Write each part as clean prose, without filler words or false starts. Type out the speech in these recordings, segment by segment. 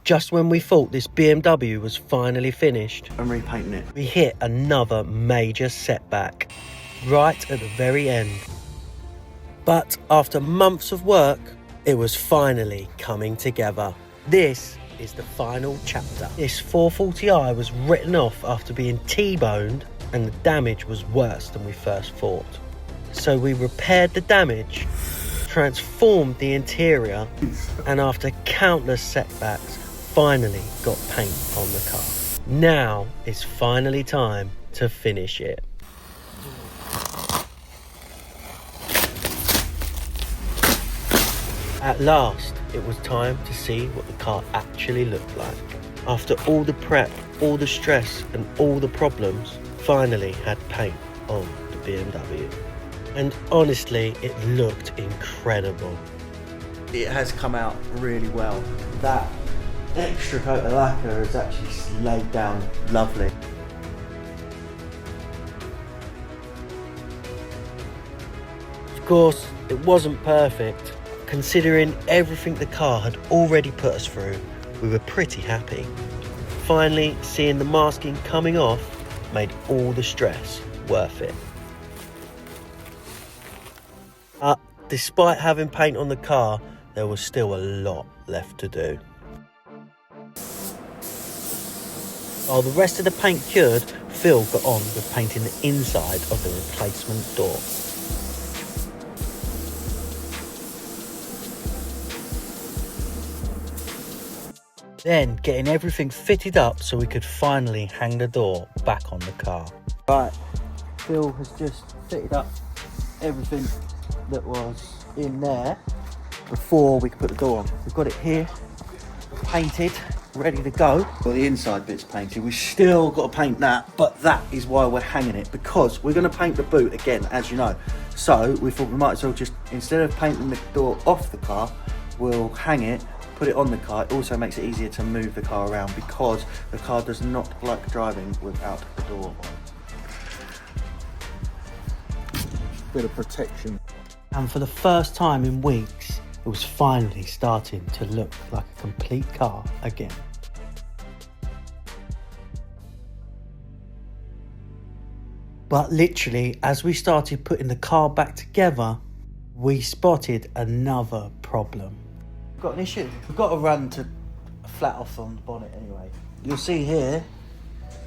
Just when we thought this BMW was finally finished I'm repainting it. we hit another major setback right at the very end. But after months of work, it was finally coming together. This is the final chapter. This 440i was written off after being T-boned, and the damage was worse than we first thought. So we repaired the damage, transformed the interior, and after countless setbacks, finally got paint on the car. Now it's finally time to finish it. At last, it was time to see what the car actually looked like. After all the prep, all the stress and all the problems, finally had paint on the BMW. And honestly, it looked incredible. It has come out really well. That extra coat of lacquer is actually laid down lovely. Of course, it wasn't perfect. Considering everything the car had already put us through, we were pretty happy. Finally, seeing the masking coming off made all the stress worth it. Despite having paint on the car, there was still a lot left to do. While the rest of the paint cured, Phil got on with painting the inside of the replacement door. Then getting everything fitted up so we could finally hang the door back on the car. Right, Phil has just fitted up everything that was in there before we could put the door on. We've got it here, painted, ready to go. Well, the inside bit's painted. We've still got to paint that, but that is why we're hanging it, because we're going to paint the boot again, as you know. So we thought we might as well just, instead of painting the door off the car, we'll hang it, put it on the car. It also makes it easier to move the car around because the car does not like driving without the door on. Bit of protection. And for the first time in weeks, it was finally starting to look like a complete car again. But literally, as we started putting the car back together, we spotted another problem. We've got an issue. We've got to run to flat off on the bonnet anyway. You'll see here,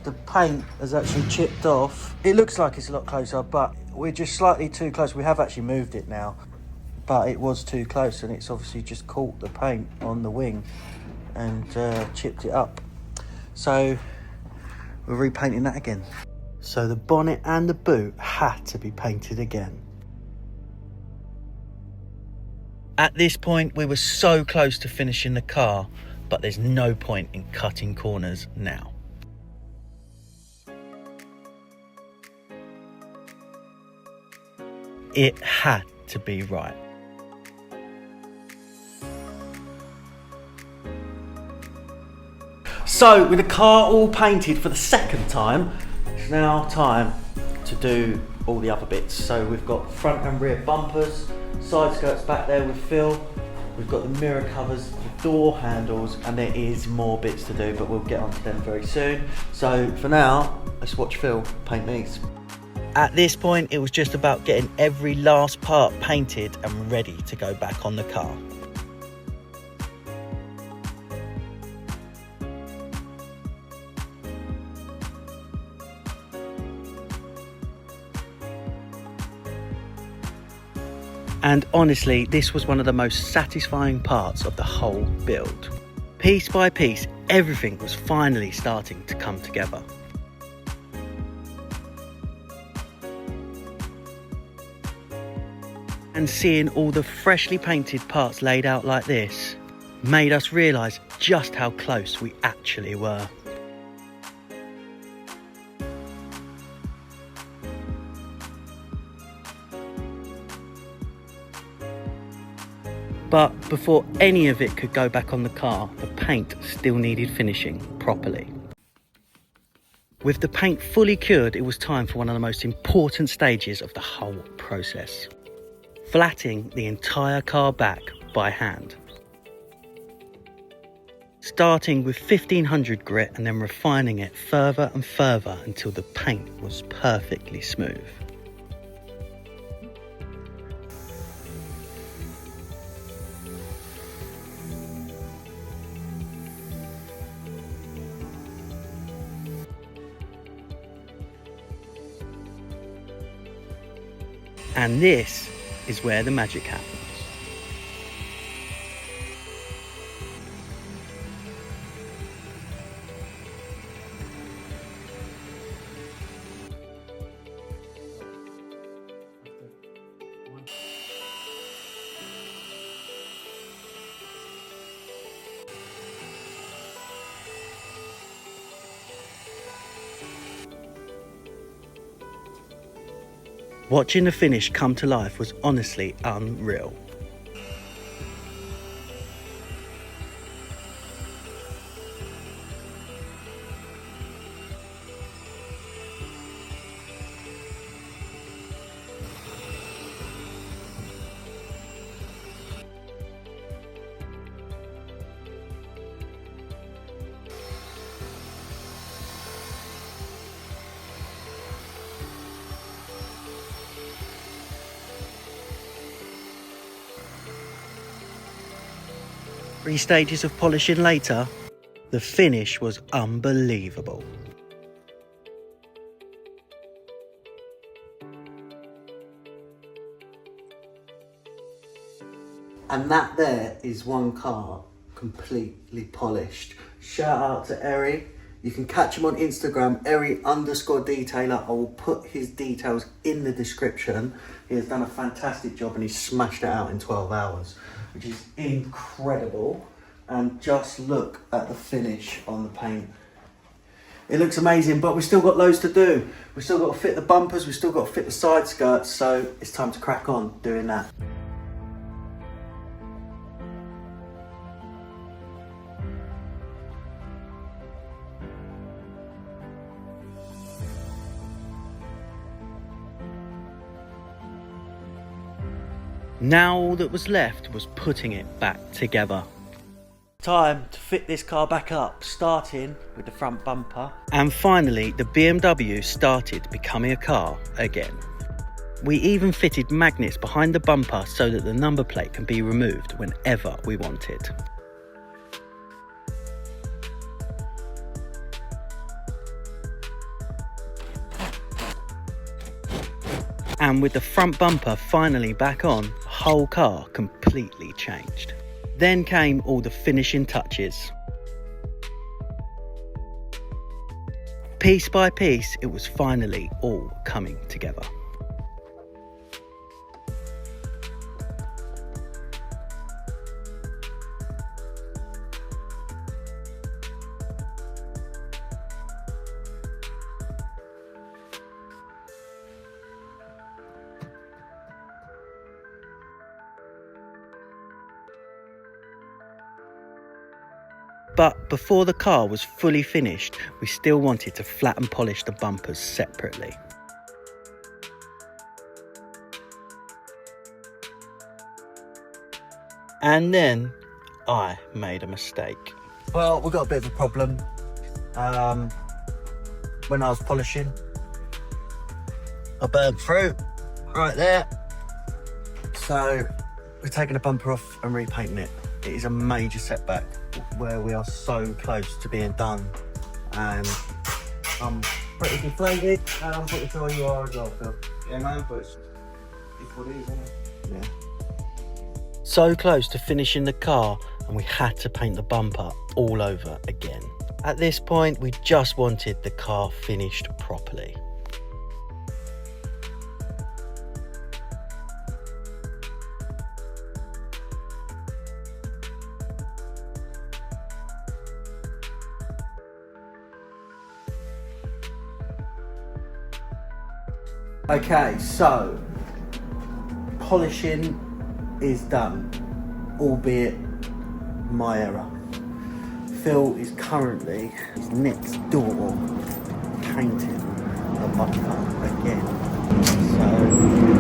the paint has actually chipped off. It looks like it's a lot closer, but we're just slightly too close. We have actually moved it now, but it was too close, and it's obviously just caught the paint on the wing and chipped it up. So we're repainting that again. So the bonnet and the boot had to be painted again. At this point, we were so close to finishing the car, but there's no point in cutting corners now. It had to be right. So with the car all painted for the second time, it's now time to do all the other bits. So we've got front and rear bumpers, side skirts back there with Phil. We've got the mirror covers, the door handles, and there is more bits to do, but we'll get onto them very soon. So for now, let's watch Phil paint these. At this point, it was just about getting every last part painted and ready to go back on the car. And honestly, this was one of the most satisfying parts of the whole build. Piece by piece, everything was finally starting to come together. And seeing all the freshly painted parts laid out like this made us realise just how close we actually were. But before any of it could go back on the car, the paint still needed finishing properly. With the paint fully cured, it was time for one of the most important stages of the whole process: flatting the entire car back by hand. starting with 1500 grit and then refining it further and further until the paint was perfectly smooth. And this is where the magic happens. Watching the finish come to life was honestly unreal. Three stages of polishing later, the finish was unbelievable. And that there is one car completely polished. Shout out to Eri. You can catch him on Instagram, Eri_detailer. I will put his details in the description. He has done a fantastic job and he's smashed it out in 12 hours, which is incredible. And just look at the finish on the paint. It looks amazing, but we've still got loads to do. We've still got to fit the bumpers, we've still got to fit the side skirts, so it's time to crack on doing that. Now all that was left was putting it back together. Time to fit this car back up, starting with the front bumper. And finally, the BMW started becoming a car again. We even fitted magnets behind the bumper so that the number plate can be removed whenever we wanted. And with the front bumper finally back on, the whole car completely changed. Then came all the finishing touches. Piece by piece, it was finally all coming together. But before the car was fully finished, we still wanted to flat and polish the bumpers separately. And then I made a mistake. Well, we got a bit of a problem. When I was polishing, I burned through right there. So we're taking the bumper off and repainting it. It is a major setback where we are so close to being done, and I'm pretty deflated, and I'm pretty sure you are as well, Phil. Yeah, man, but it's what it is, isn't it? Yeah. So close to finishing the car, and we had to paint the bumper all over again. At this point, we just wanted the car finished properly. Okay, so polishing is done, albeit my error. Phil is currently next door painting the bumper again. So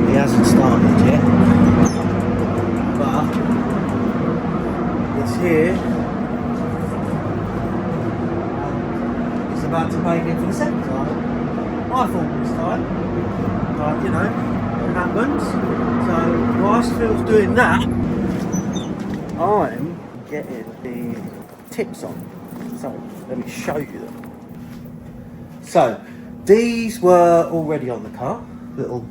he hasn't started yet, but it's here about to paint it for the second time. I thought this time, but you know, it happens. So whilst Phil's doing that, I'm getting the tips on. So let me show you them. So these were already on the car, little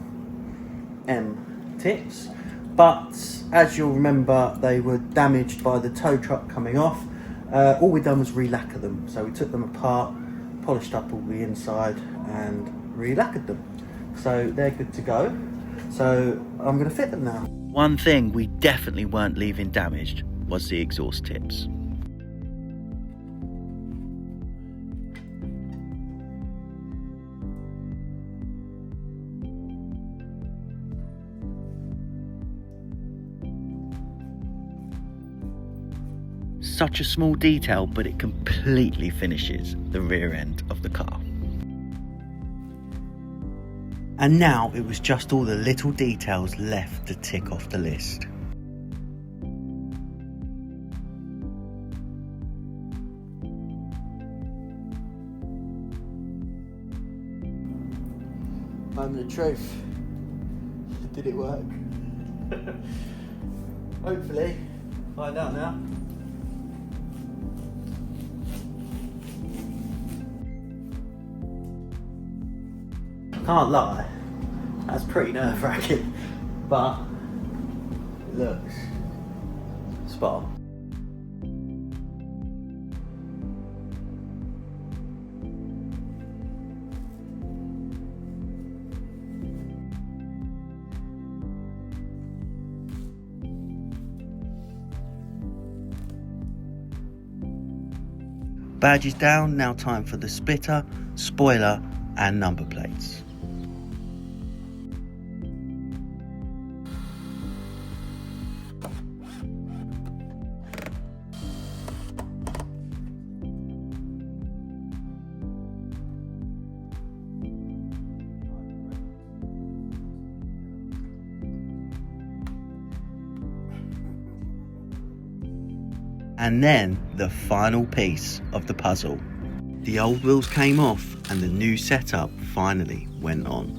M tips, but as you'll remember, they were damaged by the tow truck coming off. All we done was re-lacquer them. So we took them apart, polished up all the inside and re-lacquered them. So they're good to go. So I'm going to fit them now. One thing we definitely weren't leaving damaged was the exhaust tips. Such a small detail, but it completely finishes the rear end of the car. And now it was just all the little details left to tick off the list. Moment of truth. Did it work? Hopefully. Find out now. Can't lie, that's pretty nerve-wracking, but it looks spot on. Badge is down, now time for the splitter, spoiler and number plates. And then the final piece of the puzzle. The old wheels came off and the new setup finally went on.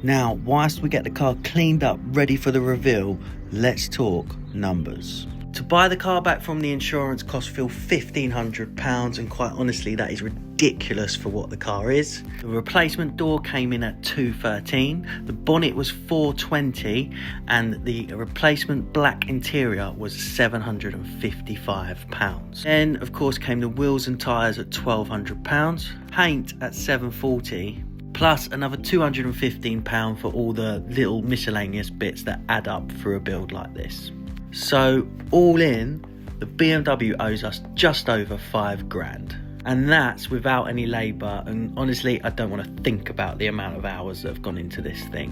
Now, whilst we get the car cleaned up, ready for the reveal, let's talk numbers. To buy the car back from the insurance cost Phil £1,500, and quite honestly that is ridiculous for what the car is. The replacement door came in at $213, the bonnet was $420, and the replacement black interior was £755. Then of course came the wheels and tyres at £1,200, paint at $740, plus another £215 for all the little miscellaneous bits that add up for a build like this. So all in, the BMW owes us just over £5,000, and that's without any labour, and honestly I don't want to think about the amount of hours that have gone into this thing.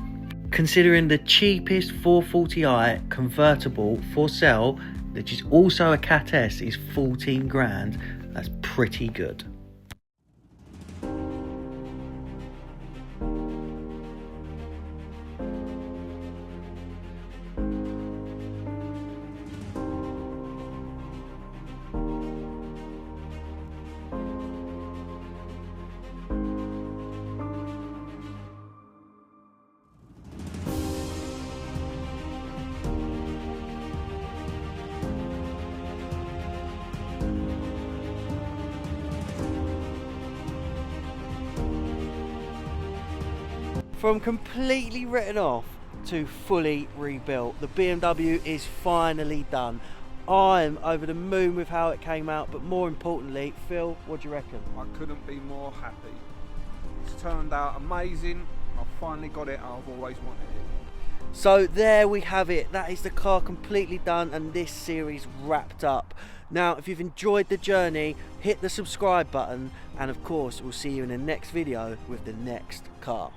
Considering the cheapest 440i convertible for sale, which is also a Cat S, is £14,000, that's pretty good. From completely written off to fully rebuilt, the BMW is finally done. I'm over the moon with how it came out, but more importantly, Phil, what do you reckon? I couldn't be more happy. It's turned out amazing. I finally got it. I've always wanted it. So there we have it. That is the car completely done and this series wrapped up. Now, if you've enjoyed the journey, hit the subscribe button, and of course, we'll see you in the next video with the next car.